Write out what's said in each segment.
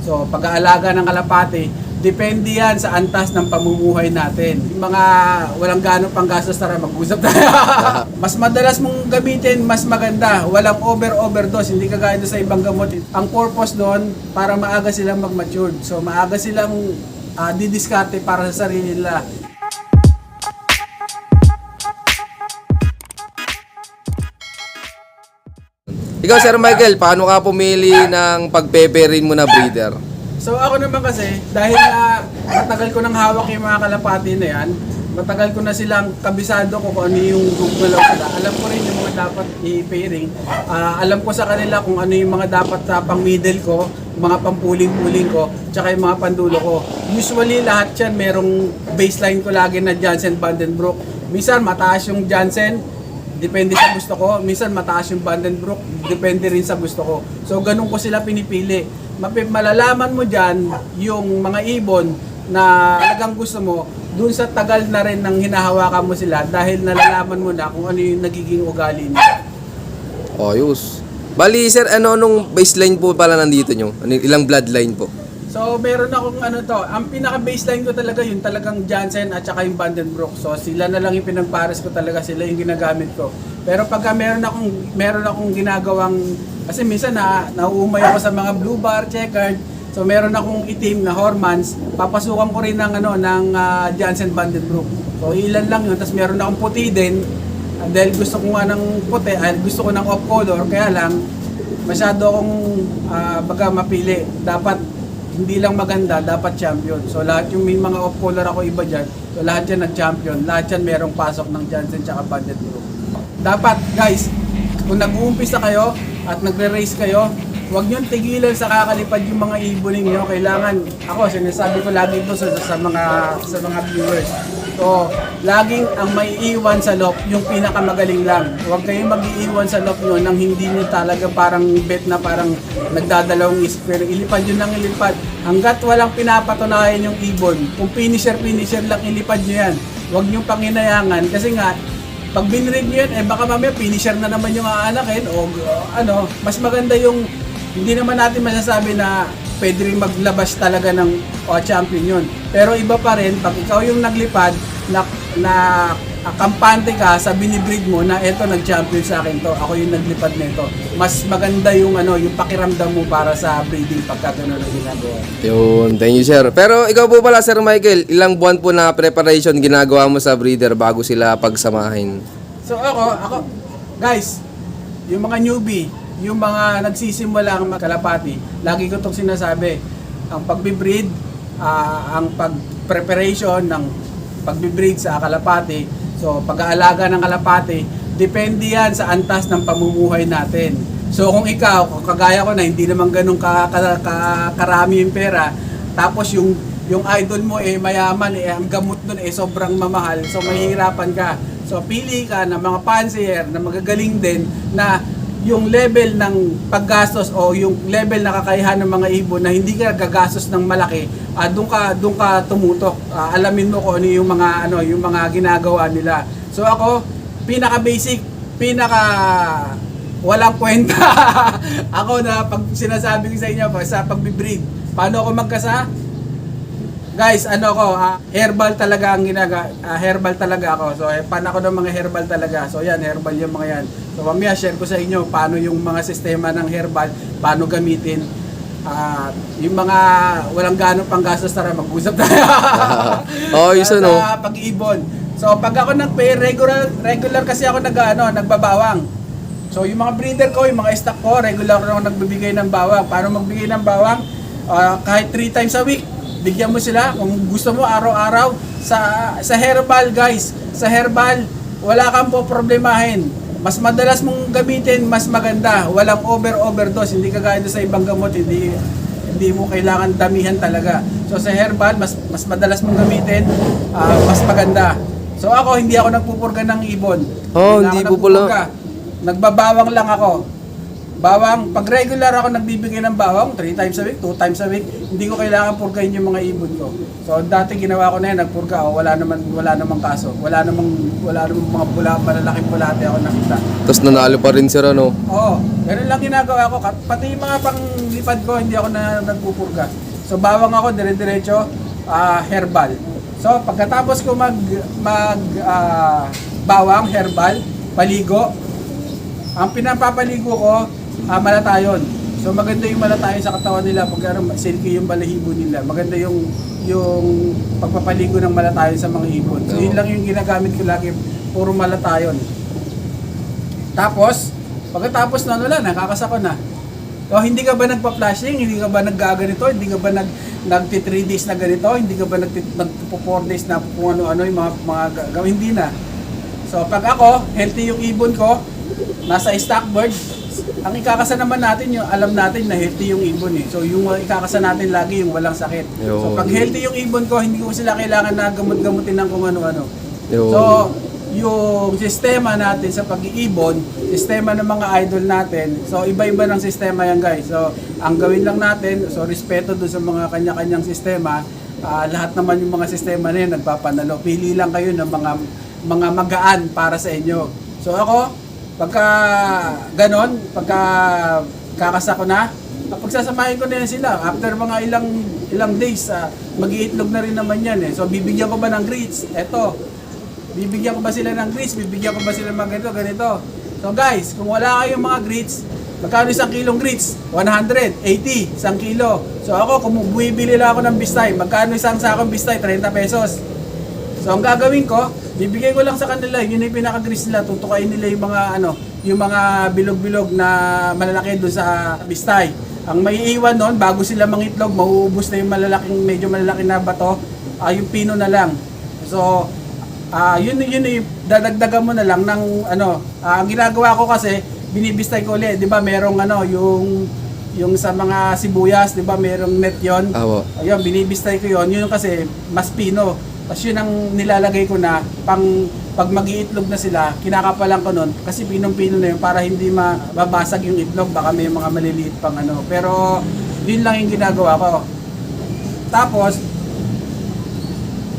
So pag-aalaga ng kalapati, depende yan sa antas ng pamumuhay natin. Yung mga walang gano'ng panggastos, tara mag-usap tayo. Mas madalas mong gamitin, mas maganda. Walang overdose, hindi kagaya doon sa ibang gamot. Ang purpose doon, para maaga silang mag-mature. So maaga silang didiskarte para sa sarili nila. Ikaw, Sir Michael, paano ka pumili ng pagpeperin mo na breeder? So ako naman kasi, dahil na matagal ko nang hawak yung mga kalapati na yan, matagal ko na silang kabisado ko kung ano yung gugulaw sila. Alam ko rin yung mga dapat i-pairing. Alam ko sa kanila kung ano yung mga dapat sa pang-middle ko, mga pampuling-puling ko, tsaka yung mga pandulo ko. Usually lahat yan, merong baseline ko lagi na Jansen Vandenbroek. Minsan mataas yung Jansen, depende sa gusto ko. Minsan mataas yung Vandenbroek, depende rin sa gusto ko. So ganun ko sila pinipili. Malalaman mo dyan yung mga ibon na talagang gusto mo dun sa tagal na rin ng hinahawakan mo sila dahil nalalaman mo na kung ano yung nagiging ugali nila. Ayos. Bali, Sir, anong baseline po pala nandito nyo? Ilang bloodline po? So meron akong ang pinaka-baseline ko talaga yung talagang Jansen at saka yung Vandenbroek. So sila na lang yung pinagpares ko talaga, sila yung ginagamit ko. Pero pagka meron akong ginagawang, kasi minsan nauumay ako sa mga blue bar, checkered. So meron akong itim na Hormans, papasukan ko rin ng Jansen Vandenbroek. So ilan lang yun, tapos meron akong puti din. Dahil gusto ko nga ng puti, gusto ko ng off color, kaya lang masyado akong baga mapili. Dapat hindi lang maganda, dapat champion. So lahat yung may mga off color ako iba dyan, so lahat yan nag-champion. Lahat yan merong pasok ng Jansen tsaka Vandenbroek. Dapat guys, kung nag-uumpisa kayo at nagre-race kayo, huwag nyo tigilan sa kakalipad yung mga ibon ninyo. Kailangan, ako sinasabi ko lagi ito sa mga viewers. So, laging ang may iwan sa loop, yung pinakamagaling lang. Huwag kayong mag-iiwan sa loop nyo nang hindi nyo talaga parang bet na parang nagdadalawang isip. Pero ilipad yun ng ilipad. Hanggat walang pinapatunayan yung ibon, kung finisher lang ilipad nyo yan. Huwag nyo panginayangan kasi nga, pag binread nyo yan, baka mamaya finisher na naman yung aanakin o mas maganda yung hindi naman natin masasabi na pwede rin maglabas talaga ng champion yun. Pero iba pa rin, pag ikaw yung naglipad, na kampante ka sa binibreed mo na eto nag-champion sa akin to, ako yung naglipad nito. Mas maganda yung yung pakiramdam mo para sa breeding pagka gano'n ang ginagawa. Yun, thank you, Sir. Pero ikaw po pala, Sir Michael, ilang buwan po na preparation ginagawa mo sa breeder bago sila pagsamahin? So ako, guys, yung mga newbie, yung mga nagsisimula ang kalapati, lagi ko itong sinasabi, ang pagbibreed, ang pag-preparation ng pagbibreed sa kalapati, so pag-aalaga ng kalapati, depende yan sa antas ng pamumuhay natin. So kung ikaw, kagaya ko na hindi naman ganun karami yung pera, tapos yung idol mo mayaman, ang gamot nun sobrang mamahal, so mahihirapan ka. So pili ka ng mga fancier na magagaling din na yung level ng paggastos o yung level na kakayahan ng mga ibon na hindi ka gagastos ng malaki, doon ka tumutok. Alamin mo kung ano yung mga ginagawa nila. So ako, pinaka-basic, walang kwenta. Ako na pag sinasabi ko sa inyo sa pagbibreed, paano ako magkasa? Guys, herbal talaga ang herbal talaga ako. So, pan ako ng mga herbal talaga. So, yan, herbal yung mga yan. So, mamaya share ko sa inyo paano yung mga sistema ng herbal, paano gamitin. Yung mga walang gano'ng panggastos, tara mag-usap tayo. Isa no. Pag-ibon. So, pag ako regular kasi ako nagbabawang. So, yung mga breeder ko, yung mga stock ko, regular ako nagbibigay ng bawang. Paano magbigay ng bawang? Kahit 3 times a week. Bigyan mo sila kung gusto mo araw-araw sa herbal, guys. Sa herbal, wala kang po problemahin. Mas madalas mong gamitin, mas maganda. Walang overdose. Hindi kagaya sa ibang gamot, hindi mo kailangan damihan talaga. So sa herbal, mas madalas mong gamitin, mas maganda. So ako, hindi ako nagpupurga ng ibon. Hindi po pala. Nagbabawang lang ako. Bawang, pag regular ako nagbibigay ng bawang, 3 times a week, 2 times a week, hindi ko kailangan purgahin yung mga ibon ko. So dati ginawa ko na yan, nagpurga ako, wala namang kaso. Wala namang mga malalaking bulate ako nakita. Tapos nanalo pa rin sir, ano? Oo, ganun lang ginagawa ko. Pati yung mga panglipad ko, hindi ako nagpupurga. So bawang ako, dire-diretso, herbal. So pagkatapos ko bawang, herbal, paligo, ang pinapapaligo ko, malatayon. So maganda yung malatayon sa katawan nila pag silky yung balahibo nila. Maganda yung pagpapaligo ng malatayon sa mga ibon. So yun lang yung ginagamit ko lagi, puro malatayon. Tapos, pagkatapos na wala, nakakasa ko na. So hindi ka ba nagpa-flashing? Hindi ka ba naggaganito? Hindi ka ba nagti 3 days na ganito? Hindi ka ba nagpo 4 days na kung ano-ano yung mga gawin? Hindi na. So pag ako, healthy yung ibon ko, nasa stock bird, ang ikakasa naman natin yung alam natin na healthy yung ibon eh. So yung ikakasa natin lagi yung walang sakit. So pag healthy yung ibon ko, hindi ko sila kailangan na gamot-gamutin ng kung ano-ano. So yung sistema natin sa pag-iibon, sistema ng mga idol natin, so iba-iba ng sistema yan guys. So ang gawin lang natin, so respeto doon sa mga kanya-kanyang sistema. Lahat naman yung mga sistema na yun nagpapanalo. Pili lang kayo ng mga magaan para sa inyo. So ako, pagka ganon, pagka kakasa ko na, pagsasamahin ko na yan sila. After mga ilang days, mag-iitlog na rin naman yan eh. So bibigyan ko ba ng grits? Eto. Bibigyan ko ba sila ng grits? Bibigyan ko ba sila ng ganito? So guys, kung wala kayong mga grits, magkano 1 kilong grits? 180, 1 kilo. So ako, kung bumibili lang ako ng bistay, magkano isang sakong bistay? 30 pesos. So ang gagawin ko, bibigay ko lang sa kanila, yun yung pinaka-grease nila, tutukain nila yung mga bilog-bilog na malalaki doon sa bistay. Ang maiiwan noon, bago sila mangitlog, mauubos na yung medyo malalaki na bato, yung pino na lang. So, yun dadagdagan mo na lang ng ang ginagawa ko kasi, binibistay ko ulit, di ba, merong yung sa mga sibuyas, di ba, merong net yon. Ayun, binibistay ko yun kasi mas pino. Tapos yun ang nilalagay ko na pag mag-iitlog na sila, kinakapalan ko nun kasi pinong-pino na yun para hindi mababasag yung itlog, baka may mga maliliit pang pero yun lang yung ginagawa ko. Tapos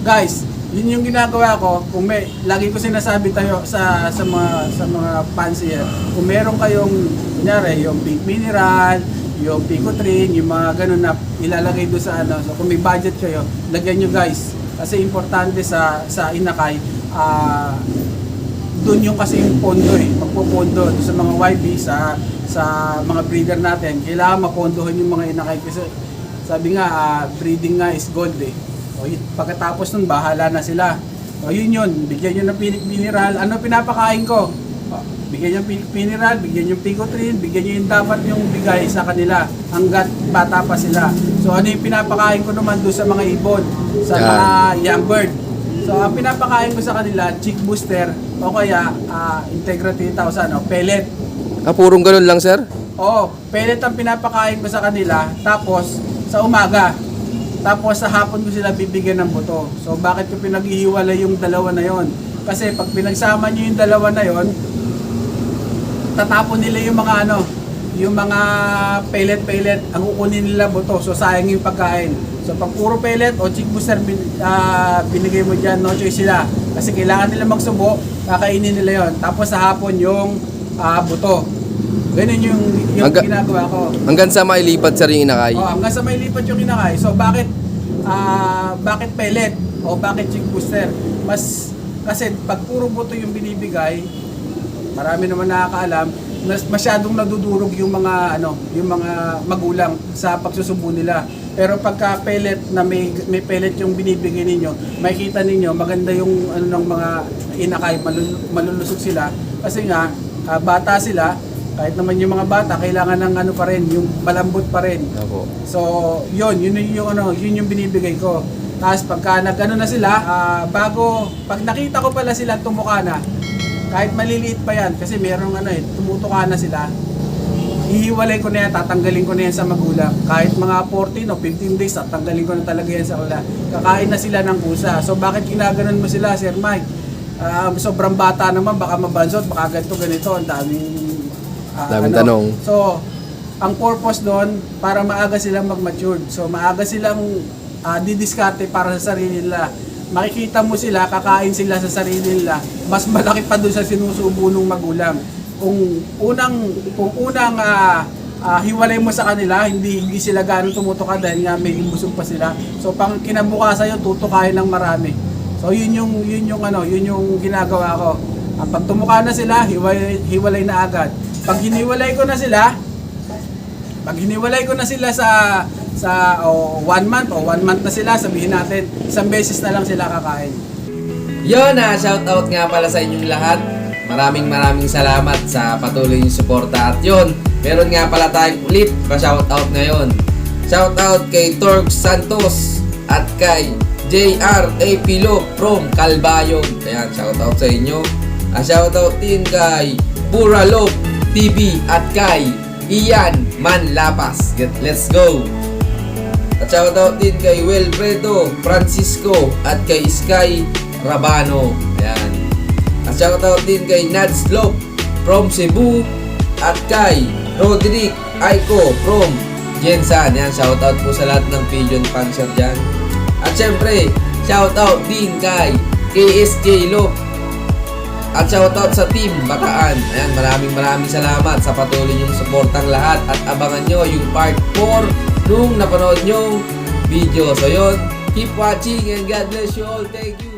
guys, yun yung ginagawa ko. Kung lagi ko sinasabi tayo sa mga fans here, kung meron kayong kunyari yung pink mineral, yung picotrin, yung mga ganun na ilalagay doon sa so kung may budget kayo, lagyan nyo guys. Kasi importante sa inakay, doon yung kasi yung pondo magpopondo doon sa mga YB, sa mga breeder natin, kailangan mapondohan yung mga inakay kasi sabi nga, breeding nga is gold eh. O, pagkatapos nun, bahala na sila. O yun, bigyan nyo ng mineral. Ano pinapakain ko? Bigyan yung mineral, bigyan yung picotrin, bigyan nyo yung dapat yung bigay sa kanila hanggat bata pa sila. So ano yung pinapakain ko naman doon sa mga ibon, sa mga young bird. So ang pinapakain ko sa kanila, chick booster o kaya Integra 3000 pellet. Purong ganun lang sir? Oo, pellet ang pinapakain ko sa kanila, tapos sa umaga. Tapos sa hapon ko sila bibigyan ng buto. So bakit ko pinaghihiwalay yung dalawa na yon? Kasi pag pinagsama nyo yung dalawa na yon, tatapon nila yung mga pellet, ang kukunin nila buto. So sayang yung pagkain. So pag puro pellet o chick booster binigay mo dyan, no choice sila. Kasi kailangan nila magsubo, kakainin nila yon. Tapos sa hapon yung buto. Ganun yung ginagawa ko. Hanggang sa mailipat sir yung inakay? Hanggang sa mailipat yung inakay. So bakit pellet o bakit chick booster? Kasi pag puro buto yung binibigay, marami naman nakakaalam, masyadong nadudurog yung mga magulang sa pagsusubo nila. Pero pagka pellet na may pellet yung binibigay ninyo, makikita ninyo maganda yung ng mga inakay, malulusog sila kasi nga bata sila. Kahit naman yung mga bata, kailangan ng pa rin, yung malambot pa rin. So, yun yung binibigay ko. Tapos pagka na sila, pag nakita ko pala sila tumuka na, kahit maliliit pa yan, kasi merong tumutuka na sila, hihiwalay ko na yan, tatanggalin ko na yan sa magulang. Kahit mga 14 o 15 days, tatanggalin ko na talaga yan sa ula. Kakain na sila ng pusa. So, bakit ginaganon mo sila, Sir Mike? Sobrang bata naman, baka mabansot, baka ganito, ang daming Daming tanong. So, ang purpose doon, para maaga silang mag-mature. So, maaga silang didiskarte para sa sarili nila. Makikita mo sila, kakain sila sa sarili nila, mas malaki pa doon sa sinusubo ng magulang. Kung unang hiwalay mo sa kanila, hindi sila gaano tumutuka dahil nga may busog pa sila. So pang kinabukasan yun, tutukayin ng marami. So yun yung ginagawa ko. Pag tumuka na sila, hiwalay na agad. Pag hiniwalay ko na sila sa 1 month na sila, sabihin natin, isang beses na lang sila kakain. Yun shoutout nga pala sa inyong lahat. Maraming salamat sa patuloy niyong suporta. At yun, meron nga pala tayong ulit pa-shoutout ngayon. Shoutout kay Torg Santos at kay JR A. Pilo from Calbayog. Ayan, shoutout sa inyo. Shoutout din kay Buralop TV at kay Ian Manlapas. Let's go! At shoutout din kay Wilfredo Francisco at kay Sky Rabano. Ayan. At shoutout din kay Nads Lop from Cebu at kay Roderick Aiko from Jensan. Ayan, shoutout po sa lahat ng Pigeon Panzer dyan. At syempre, shoutout din kay KSJ Lop. At shoutout sa Team Bataan. Ayan, maraming salamat sa patuloy niyong suportang lahat. At abangan nyo yung part 4 nung napanood nyong video. So yun, keep watching and God bless you all. Thank you.